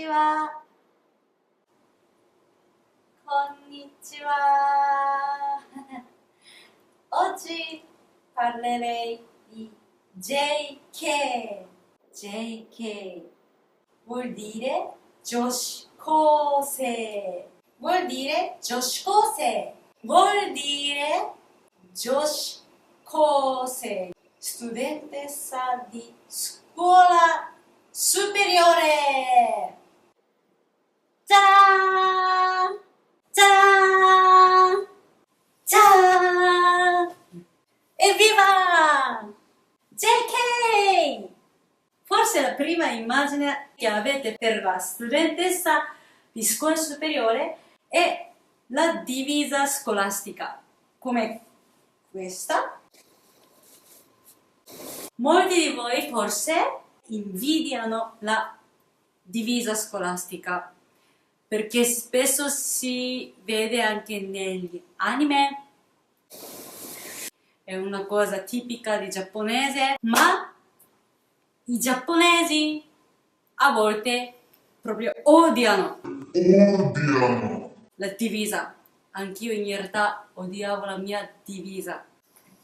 ちは。こんにちは。Oggi parlerei di JK. JK vuol dire 女子高生。vuol dire 女子高生。vuol dire 女子高生。studentessa di scuola superiore. じゃーんじゃーんじゃーん Evviva! JK! Forse la prima immagine che avete per la studentessa di scuola superiore è la divisa scolastica, come questa. Molti di voi forse invidiano la divisa scolastica perché spesso si vede anche negli anime, è una cosa tipica di giapponese, ma i giapponesi a volte proprio odiano la divisa. Anch'io in realtà odiavo la mia divisa.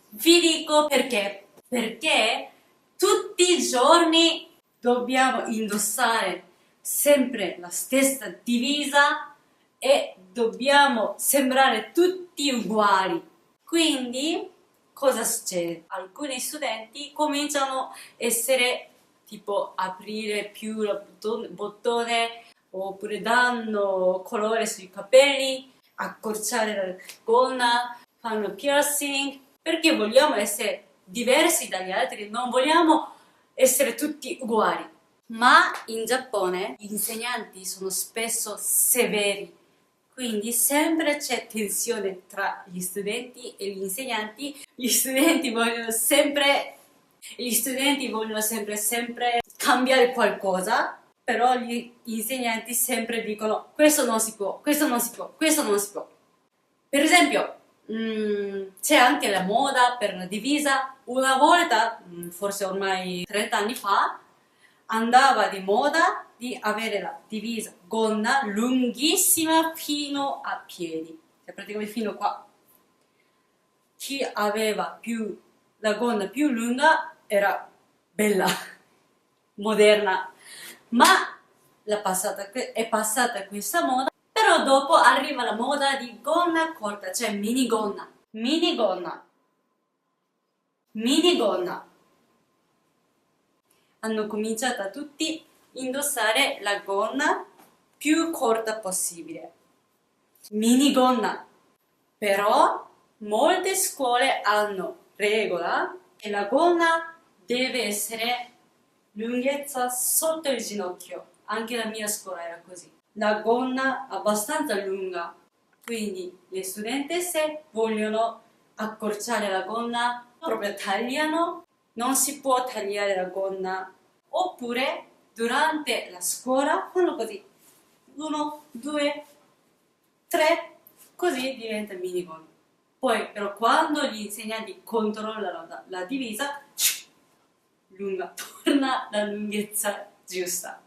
Vi dico perché. Perché tutti i giorni dobbiamo indossare sempre la stessa divisa e dobbiamo sembrare tutti uguali. Quindi cosa succede? Alcuni studenti cominciano a essere tipo aprire più il bottone oppure danno colore sui capelli, accorciare la gonna, fanno piercing perché vogliamo essere diversi dagli altri, non vogliamo essere tutti uguali. Ma in Giappone gli insegnanti sono spesso severi, quindi sempre c'è tensione tra gli studenti e gli insegnanti. Gli studenti vogliono sempre cambiare qualcosa, però gli insegnanti sempre dicono questo non si può, questo non si può, questo non si può. Per esempio, c'è anche la moda per la divisa. Una volta, forse ormai 30 anni fa, andava di moda di avere la divisa gonna lunghissima fino a piedi, cioè praticamente fino qua. Chi aveva la gonna più lunga era bella, moderna, ma è passata questa moda. Però dopo arriva la moda di gonna corta, cioè minigonna. Hanno cominciato tutti a indossare la gonna più corta possibile. Minigonna. Però molte scuole hanno regola che la gonna deve essere lunghezza sotto il ginocchio. Anche la mia scuola era così. La gonna abbastanza lunga, quindi le studentesse vogliono accorciare la gonna, proprio tagliano, non si può tagliare la gonna, oppure durante la scuola fanno così, 1, 2, 3, così diventa minigonna. Poi però quando gli insegnanti controllano la divisa, lunga, torna la lunghezza giusta.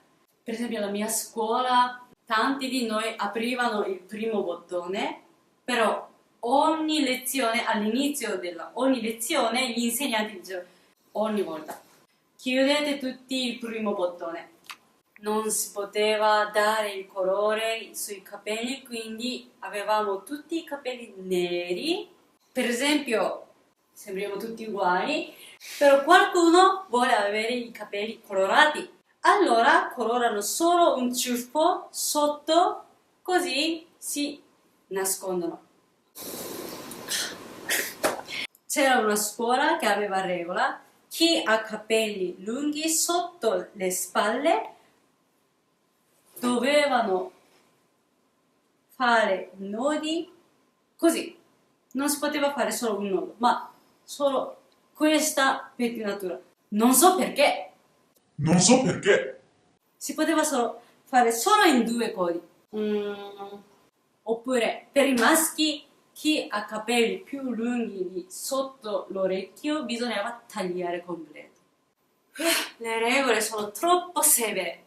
Per esempio alla mia scuola tanti di noi aprivano il primo bottone, però ogni lezione, all'inizio di ogni lezione, gli insegnanti dicevano ogni volta chiudete tutti il primo bottone. Non si poteva dare il colore sui capelli, quindi avevamo tutti i capelli neri. Per esempio, sembriamo tutti uguali, però qualcuno vuole avere i capelli colorati. Allora colorano solo un ciuffo sotto, così si nascondono. C'era una scuola che aveva regola: chi ha capelli lunghi sotto le spalle dovevano fare nodi così. Non si poteva fare solo un nodo, ma solo questa pettinatura. Non so perché. Si poteva fare solo in 2 codi. Oppure per i maschi, chi ha capelli più lunghi di sotto l'orecchio bisognava tagliare completo. Le regole sono troppo severe.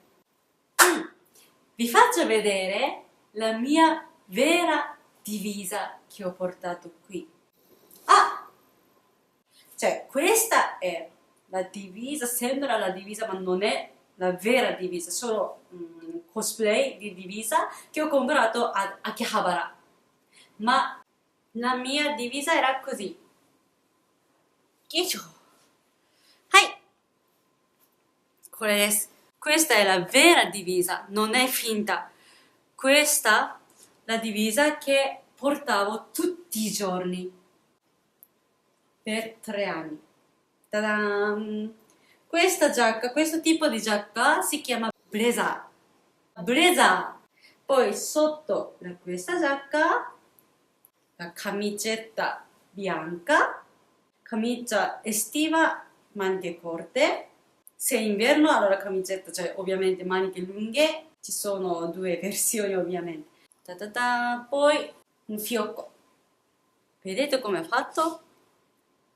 Vi faccio vedere la mia vera divisa che ho portato qui. Ah! Cioè, questa è la divisa, sembra la divisa, ma non è la vera divisa, solo cosplay di divisa che ho comprato ad Akihabara. Ma la mia divisa era così. Hai! Questa è la vera divisa, non è finta. Questa è la divisa che portavo tutti i giorni per 3 anni. Ta-dam! Questa giacca, questo tipo di giacca si chiama blazer. Blazer. Poi sotto questa giacca la camicetta bianca, camicia estiva, maniche corte. Se è inverno allora camicetta, cioè ovviamente maniche lunghe, ci sono 2 versioni ovviamente. Poi un fiocco. Vedete come è fatto?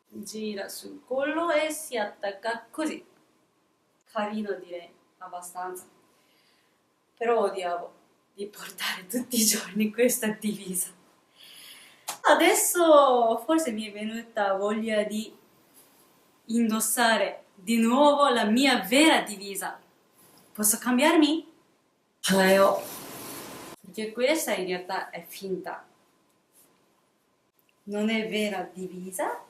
Gira sul collo e si attacca così. Carino direi, abbastanza. Però odiavo di portare tutti i giorni questa divisa. Adesso forse mi è venuta voglia di indossare di nuovo la mia vera divisa. Posso cambiarmi? Perché questa in realtà è finta. Non è vera divisa.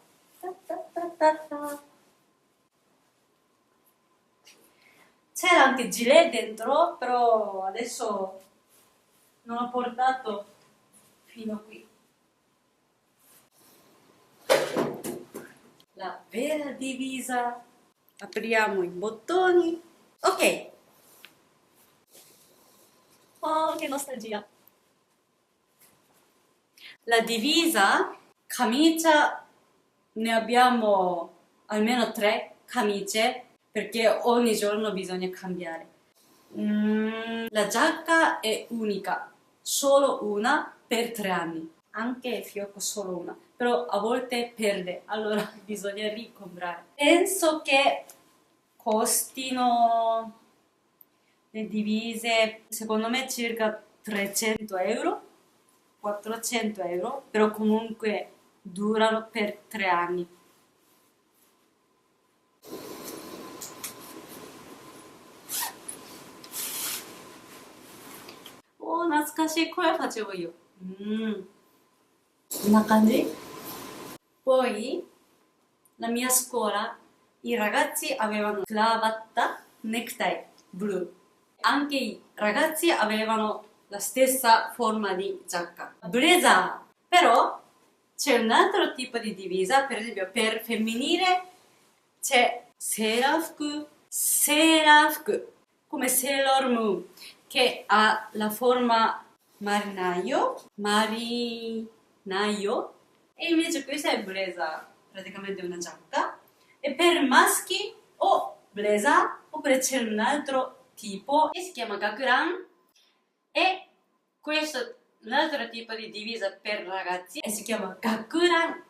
C'era anche gilet dentro, però adesso non ho portato fino qui. La vera divisa. Apriamo i bottoni. Ok. Oh, che nostalgia. La divisa, camicia, ne abbiamo almeno 3 camicie perché ogni giorno bisogna cambiare. La giacca è unica, solo una per 3 anni. Anche il fiocco solo una, però a volte perde, allora bisogna ricomprare. Penso che costino le divise, secondo me circa 300 euro, 400 euro, però comunque durano per 3 anni. Oh, 懐かしい。come facevo io? Una candy? Poi, la mia scuola, i ragazzi avevano cravatta, necktie blu. Anche i ragazzi avevano la stessa forma di giacca. Blazer! Però c'è un altro tipo di divisa, per esempio per femminile c'è seirafuku, come Sailor Moon, che ha la forma marinaio, e invece questa è blazer, praticamente una giacca. E per maschi o blazer, oppure c'è un altro tipo che si chiama gakuran, e questo è un altro tipo di divisa per ragazzi e si chiama gakuran.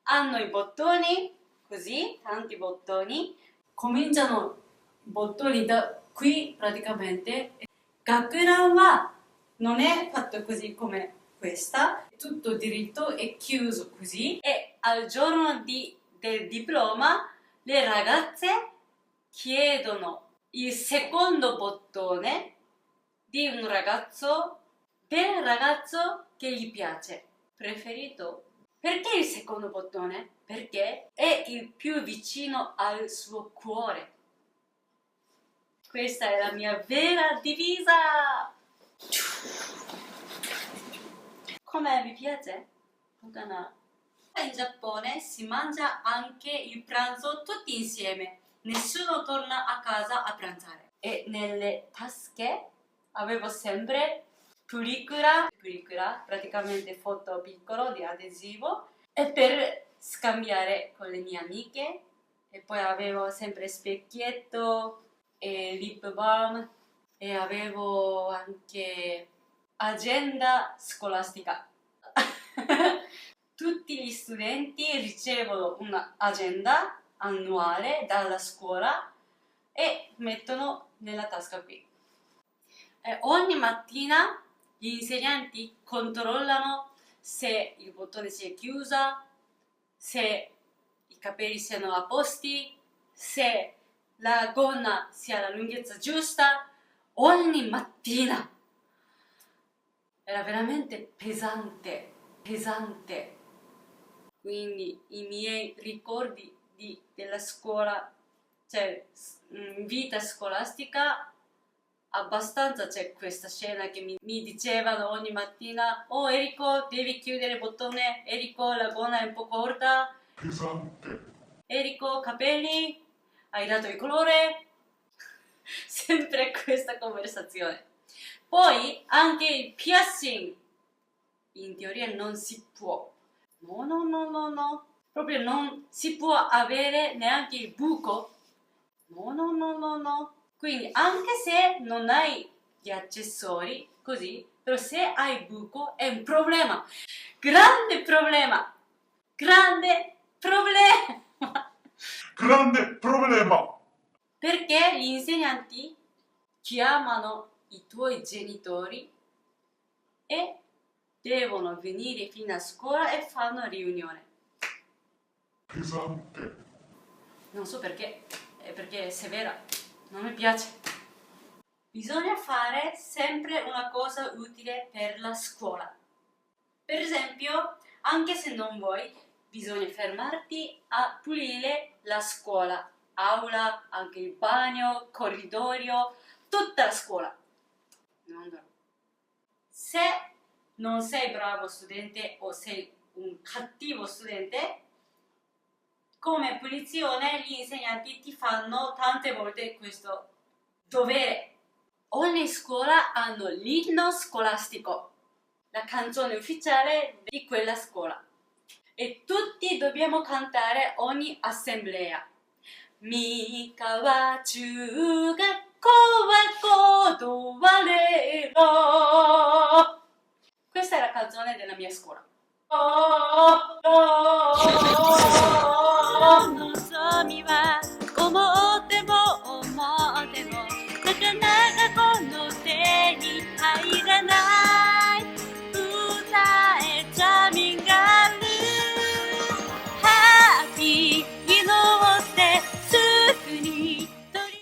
Hanno i bottoni, così, tanti bottoni, cominciano i bottoni da qui praticamente. Gakuran wa non è fatto così come questa, è tutto diritto e chiuso così, e al giorno del diploma le ragazze chiedono il secondo bottone di un ragazzo, del ragazzo che gli piace, preferito. Perché il secondo bottone? Perché è il più vicino al suo cuore. Questa è la mia vera divisa! Come vi piace? In Giappone si mangia anche il pranzo tutti insieme. Nessuno torna a casa a pranzare. E nelle tasche avevo sempre pellicola, praticamente foto piccolo di adesivo, e per scambiare con le mie amiche. E poi avevo sempre specchietto e lip balm, e avevo anche agenda scolastica. Tutti gli studenti ricevono un'agenda annuale dalla scuola e mettono nella tasca qui. E ogni mattina gli insegnanti controllano se il bottone si è chiuso, se i capelli siano a posti, se la gonna sia la lunghezza giusta. Ogni mattina. Era veramente pesante, pesante. Quindi i miei ricordi della scuola, cioè vita scolastica, abbastanza c'è questa scena che mi dicevano ogni mattina: oh Eriko, devi chiudere il bottone, Eriko, la gonna è un po' corta, pesante, Eriko, capelli, hai dato il colore. Sempre questa conversazione. Poi anche il piercing, in teoria non si può. No, no, no, no, no. Proprio non si può avere neanche il buco. No, no, no, no, no. Quindi anche se non hai gli accessori, così, però se hai il buco è un problema. Grande problema. Grande problema. grande problema, Perché gli insegnanti chiamano i tuoi genitori e devono venire fino a scuola e fanno riunione. pesante, Non so perché, è perché è severa, non mi piace. Bisogna fare sempre una cosa utile per la scuola. Per esempio, anche se non vuoi, bisogna fermarti a pulire la scuola, aula, anche il bagno, corridoio, tutta la scuola. Se non sei bravo studente o sei un cattivo studente, come punizione gli insegnanti ti fanno tante volte questo dovere. Ogni scuola hanno l'inno scolastico, la canzone ufficiale di quella scuola, e tutti dobbiamo cantare ogni assemblea. Mika wa chugakko wa kodowarero. Questa è la canzone della mia scuola. Oh, oh, oh, oh, oh.